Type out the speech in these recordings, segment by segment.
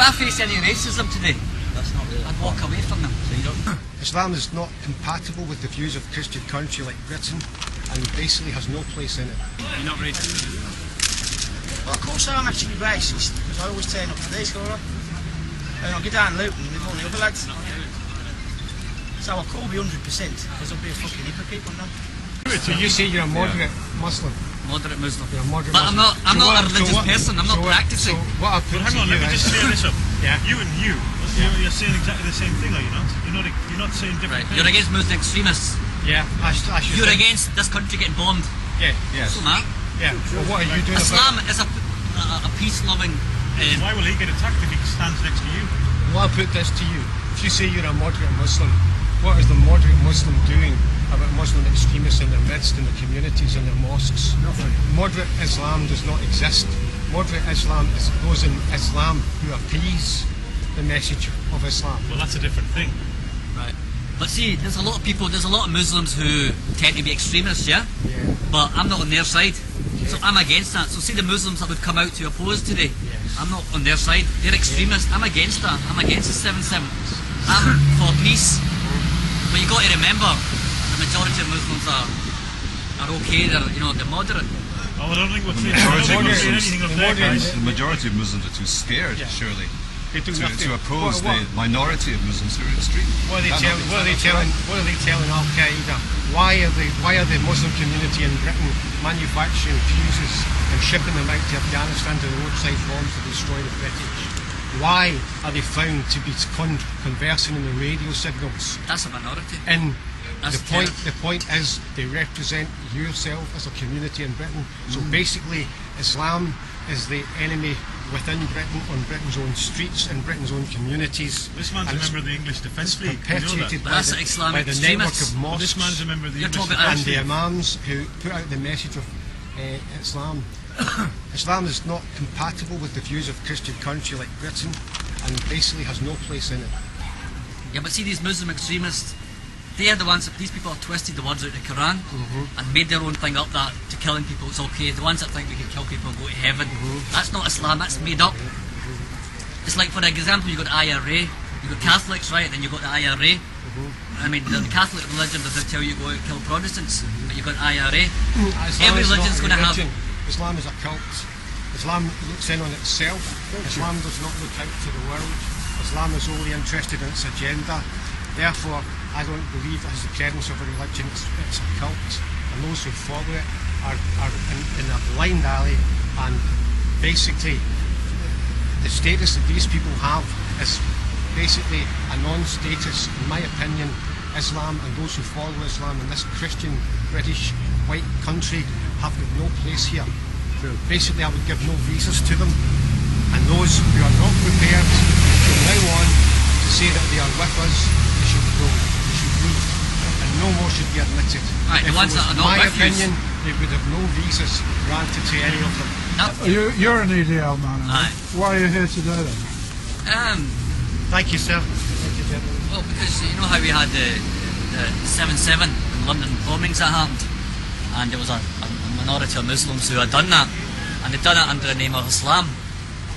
I face any racism today, I'd walk away from them. Islam is not compatible with the views of a Christian country like Britain and basically has no place in it. You're not racist? Well, of course I'm actually racist, because I always turn up to this, alright? And I'll get down Luton with all the other lads. So I'll call me 100%, because I'll be a fucking hypocrite on that. So you say you're a moderate Muslim? Moderate Muslim. You're a moderate but Muslim. I'm not a religious person, I'm not practicing. So what I put hang on, let me just clear this up. Yeah. You and you, you're saying exactly the same thing, are you not? You're not saying different things. You're against Muslim extremists. Yeah. You're against this country getting bombed. Yeah. Yes. So, man. Yeah. Well, what are you doing Islam about it? is a peace-loving... Why will he get attacked if he stands next to you? Well, I'll put this to you. If you say you're a moderate Muslim, what is the moderate Muslim doing about Muslim extremists in their midst, in the communities, in their mosques? Nothing. Moderate Islam does not exist. Moderate Islam is those in Islam who appease the message of Islam. Well, that's a different thing. Right. But see, there's a lot of Muslims who tend to be extremists, yeah? Yeah. But I'm not on their side. So I'm against that. So see the Muslims that would come out to oppose today, I'm not on their side. They're extremists. I'm against that. I'm against the 7-7. I'm for peace. But you got to remember, the majority of Muslims are okay. They're moderate. Oh, I don't think we're saying anything of their guys. The majority of Muslims are too scared, surely, They do nothing. to oppose the minority of Muslims who are extreme. What are they telling Al Qaeda? Why are the Muslim community in Britain manufacturing fuses and shipping them out to Afghanistan to the roadside bombs to destroy the British? Why are they found to be conversing in the radio signals? That's a minority. And That's the point is they represent yourself as a community in Britain. So basically, Islam is the enemy within Britain, on Britain's own streets, in Britain's own communities. This man's a member of the English Defence League. Perpetuated That's Islamic by the network extremists. of mosques This man's a member of the You're English talking about Defence and the League. imams who put out the message of Islam. Islam is not compatible with the views of a Christian country like Britain and basically has no place in it. Yeah, but see, these Muslim extremists, they are the ones that, these people have twisted the words out of the Quran and made their own thing up that to killing people it's okay. The ones that think we can kill people and go to heaven, that's not Islam, that's made up. It's like, for example, you got IRA, you got Catholics, right, then you got the IRA. I mean, the Catholic religion doesn't tell you to go out and kill Protestants, but you got IRA. Every religion's going to have... Islam is a cult. Islam looks in on itself. Islam does not look out to the world. Islam is only interested in its agenda. Therefore, I don't believe it has the presence of a religion. It's a cult, and those who follow it are in a blind alley. And basically, the status that these people have is basically a non-status. In my opinion, Islam and those who follow Islam in this Christian, British, white country have got no place here. Basically, I would give no visas to them, and those who are not prepared from now on to say that they are with us, they should go, they should leave, and no more should be admitted. Right, the If ones it was that are not my with opinion, they would have no visas granted to any of them. You're an EDL man. Aye. Why are you here today then? Thank you, sir. Thank you, gentlemen. Well, because you know how we had the 7-7 in London bombings that happened, and there was a minority of Muslims who had done that, and they'd done it under the name of Islam,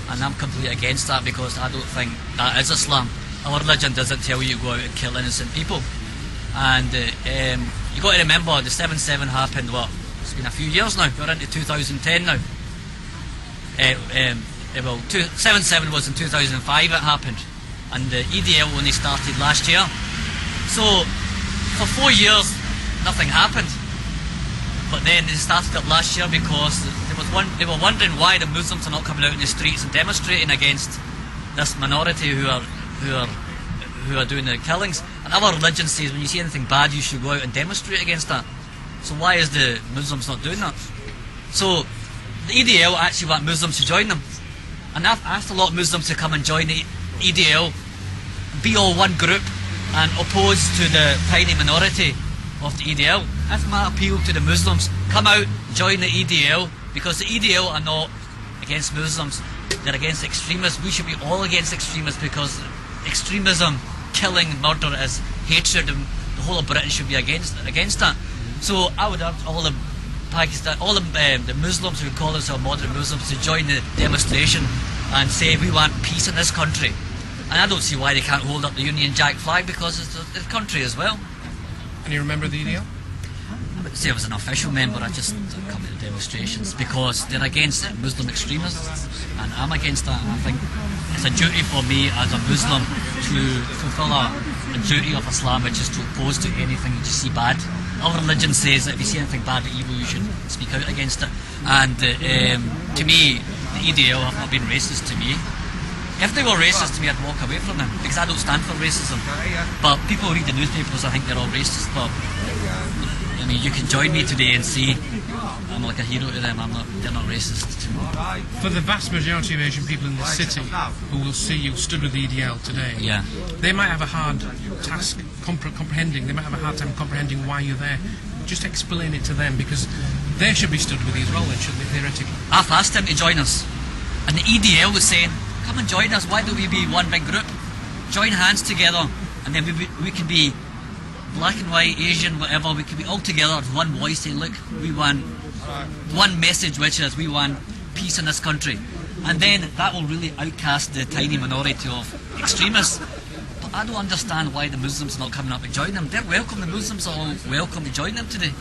and I'm completely against that because I don't think that is Islam. Our religion doesn't tell you to go out and kill innocent people, and you got to remember the 7-7 happened, it's been a few years now, we're into 2010 now. 7-7 was in 2005 it happened, and the EDL only started last year. So for 4 years nothing happened, but then they started it last year because they were wondering why the Muslims are not coming out in the streets and demonstrating against this minority who are doing the killings. And our religion says when you see anything bad you should go out and demonstrate against that. So why is the Muslims not doing that? So the EDL actually want Muslims to join them, and I've asked a lot of Muslims to come and join the EDL, be all one group and oppose to the tiny minority of the EDL. That's my appeal to the Muslims. Come out, join the EDL, because the EDL are not against Muslims, they're against extremists. We should be all against extremists because extremism, killing, murder is hatred, and the whole of Britain should be against that. So I would urge all the Pakistan, all the Muslims who call themselves moderate Muslims to join the demonstration and say we want peace in this country. And I don't see why they can't hold up the Union Jack flag, because it's the country as well. And you remember the EDL? I wouldn't say I was an official member, I just come to the demonstrations because they're against Muslim extremists, and I'm against that. And I think it's a duty for me as a Muslim to fulfil a duty of Islam, which is to oppose to anything you just see bad. Our religion says that if you see anything bad or evil, you should speak out against it. And to me, the EDL have not been racist to me. If they were racist to me, I'd walk away from them, because I don't stand for racism. But people read the newspapers, I think they're all racist. But I mean, you can join me today and see I'm like a hero to them. They're not racist to me. For the vast majority of Asian people in the city who will see you stood with the EDL today, Yeah. they might have a hard task comprehending. They might have a hard time comprehending why you're there. Just explain it to them, because they should be stood with you as well, then, shouldn't they, theoretically? I've asked them to join us, and the EDL was saying, come and join us, why don't we be one big group? Join hands together, and then we can be black and white, Asian, whatever, we can be all together with one voice saying, look, we want one message, which is we want peace in this country. And then that will really outcast the tiny minority of extremists. But I don't understand why the Muslims are not coming up and joining them. They're welcome, the Muslims are all welcome to join them today.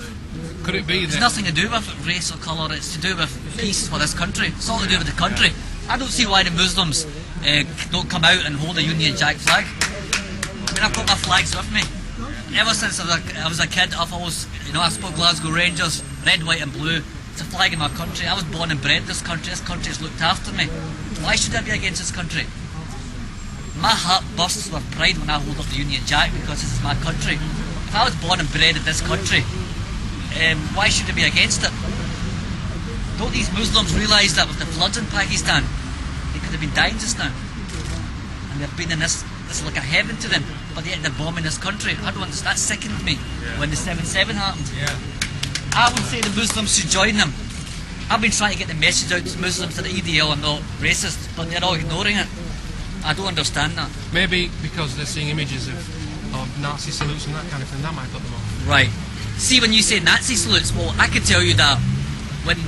Could it be It's that... nothing to do with race or colour, it's to do with peace for this country. It's all to do with the country. I don't see why the Muslims don't come out and hold the Union Jack flag. I mean, I've got my flags with me. Ever since I was a kid, I've always, I support Glasgow Rangers, red, white and blue. It's a flag in my country. I was born and bred in this country. This country has looked after me. Why should I be against this country? My heart bursts with pride when I hold up the Union Jack, because this is my country. If I was born and bred in this country, why should I be against it? Don't these Muslims realise that with the floods in Pakistan, they could have been dying just now, and they've been in this is like a heaven to them, but yet they're bombing this country. I don't understand. That sickened me when the 7/7 happened. I would say the Muslims should join them. I've been trying to get the message out to Muslims that the EDL are not racist, but they're all ignoring it. I don't understand that. Maybe because they're seeing images of Nazi salutes and that kind of thing, that might put them off. Right. See, when you say Nazi salutes, well, I can tell you that when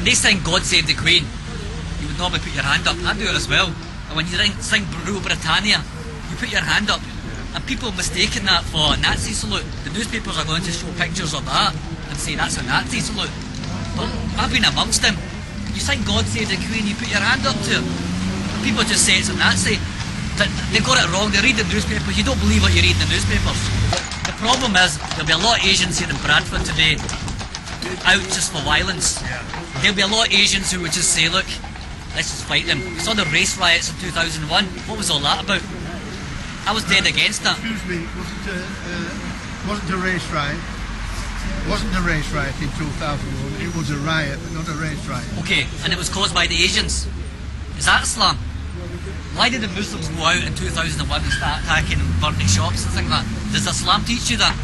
they sing God Save the Queen, you would normally put your hand up. I do it as well. And when you sing Rule Britannia, you put your hand up. And people mistaking that for a Nazi salute. The newspapers are going to show pictures of that and say that's a Nazi salute. But I've been amongst them. You sing God Save the Queen, you put your hand up to it. People just say it's a Nazi. They got it wrong. They read the newspapers. You don't believe what you read in the newspapers. The problem is there'll be a lot of Asians here in Bradford today out just for violence. There'll be a lot of Asians who would just say, look, let's just fight them. We saw the race riots in 2001. What was all that about? I was dead against that. Excuse me, wasn't a race riot? Wasn't a race riot in 2001. It was a riot, but not a race riot. Okay, and it was caused by the Asians. Is that Islam? Why did the Muslims go out in 2001 and start attacking and burning shops and things like that? Does Islam teach you that?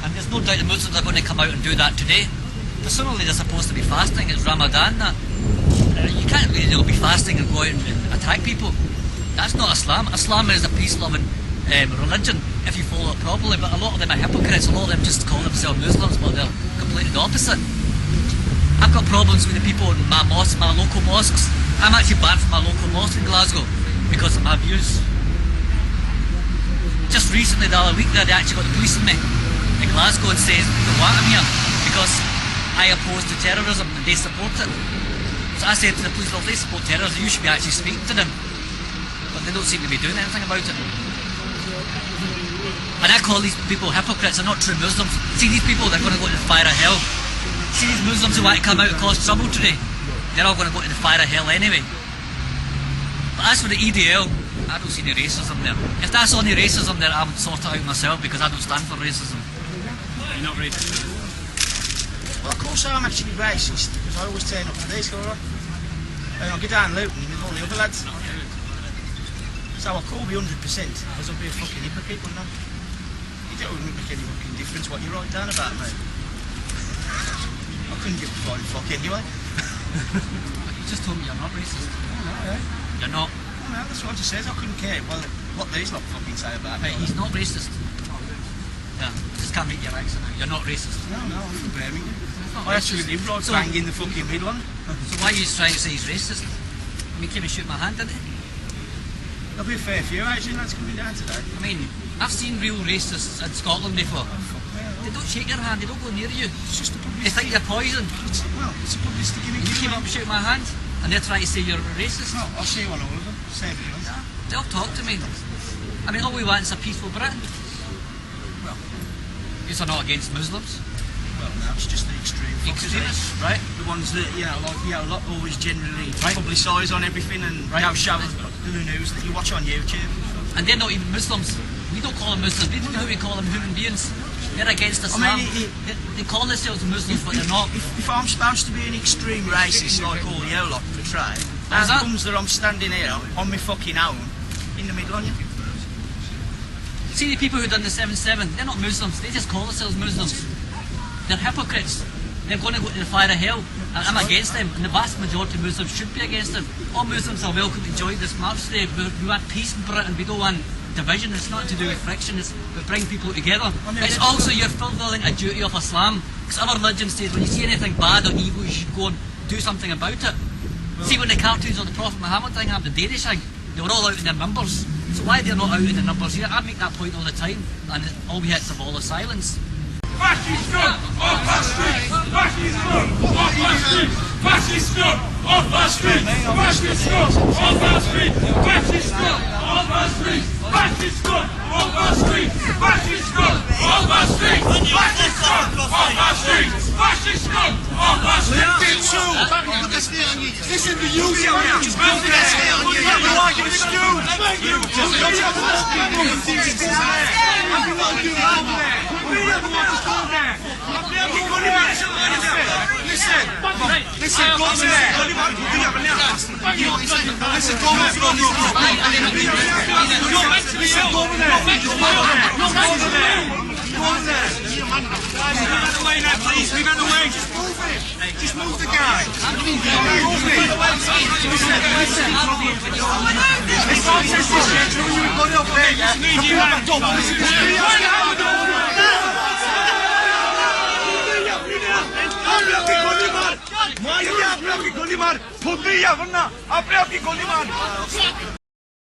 And there's no doubt the Muslims are going to come out and do that today. Presumably they're supposed to be fasting. It's Ramadan. You can't really be fasting and go out and attack people. That's not Islam. Islam is a peace-loving religion if you follow it properly, but a lot of them are hypocrites. A lot of them just call themselves Muslims, but they're completely the opposite. I've got problems with the people in my mosque, my local mosques. I'm actually banned from my local mosque in Glasgow because of my views. Just recently, the other week, they actually got the police in me in Glasgow and says they want him here because I oppose to terrorism and they support it. So I said to the police, well, if they support terrorism, you should be actually speaking to them. But they don't seem to be doing anything about it. And I call these people hypocrites. They're not true Muslims. See, these people, they're going to go to the fire of hell. See, these Muslims who want to come out and cause trouble today, they're all going to go to the fire of hell anyway. But as for the EDL, I don't see any racism there. If that's only racism there, I would sort it out myself because I don't stand for racism. You're not racist. Well, of course I'm actually racist, because I always turn up to this, alright? And I'll get down Luton with all the other lads. So I'll call me 100%, because I'll be a fucking hypocrite, wouldn't I? It wouldn't make any fucking difference what you write down about me. I couldn't give a flying fuck anyway. You just told me you're not racist. You're not. No, that's what I just said. I couldn't care what these lot fucking say about me. He's not racist. Yeah. racists can't make your accent out. You're not racist. No, I'm from Birmingham. I actually live right bang in the fucking middle. So why are you trying to say he's racist? I mean, came and shoot my hand, didn't he? There'll be a fair few actually lads coming down today. I mean, I've seen real racists in Scotland before. They don't shake your hand, they don't go near you. It's just a They publicity. think you're poison. It's a publicity gimmick. You came up and shoot my hand, and they're trying to say you're a racist. No, I'll see you on all of them. Say everything. They'll talk to me. I mean, all we want is a peaceful Britain. Well, You're not against Muslims. well, no, it's just the extreme fuckers, Extremists, right? The ones that, like, always generally Right. publicise on everything and, Right. show the news that you watch on YouTube. And they're not even Muslims. We don't call them Muslims. We call them human beings. They're against Islam. They call themselves Muslims, but they're not. If I'm supposed to be an extreme tracist like all the lot portray, How's how that? comes that I'm standing here on my fucking own in the middle on you? See the people who done the 7/7, they're not Muslims. They just call themselves Muslims. They're hypocrites. They're going to go to the fire of hell. And I'm against them. And the vast majority of Muslims should be against them. All Muslims are welcome to join this march today. We want peace in Britain. We don't want division. It's not to do with friction. It's to bring people together. It's also you're fulfilling a duty of Islam. Because our religion says when you see anything bad or evil, you should go and do something about it. See when the cartoons of the Prophet Muhammad thing happened, the Danish thing, they were all out in their numbers. So why they're not out in the numbers here? I make that point all the time, and all we had is a ball of silence. Fascist scum off our streets! Fascist scum off our streets! Fascist scum off our streets! Fascist scum off our streets! Fascist scum off our streets! Fascist scum off our streets! Fascist scum off our streets! Fascist scum off our streets! Fascist scum off our streets! Listen to you, just move that hair on your head. You are giving excuse. Thank you. Listen, go over there. Listen, go over Just move the guy.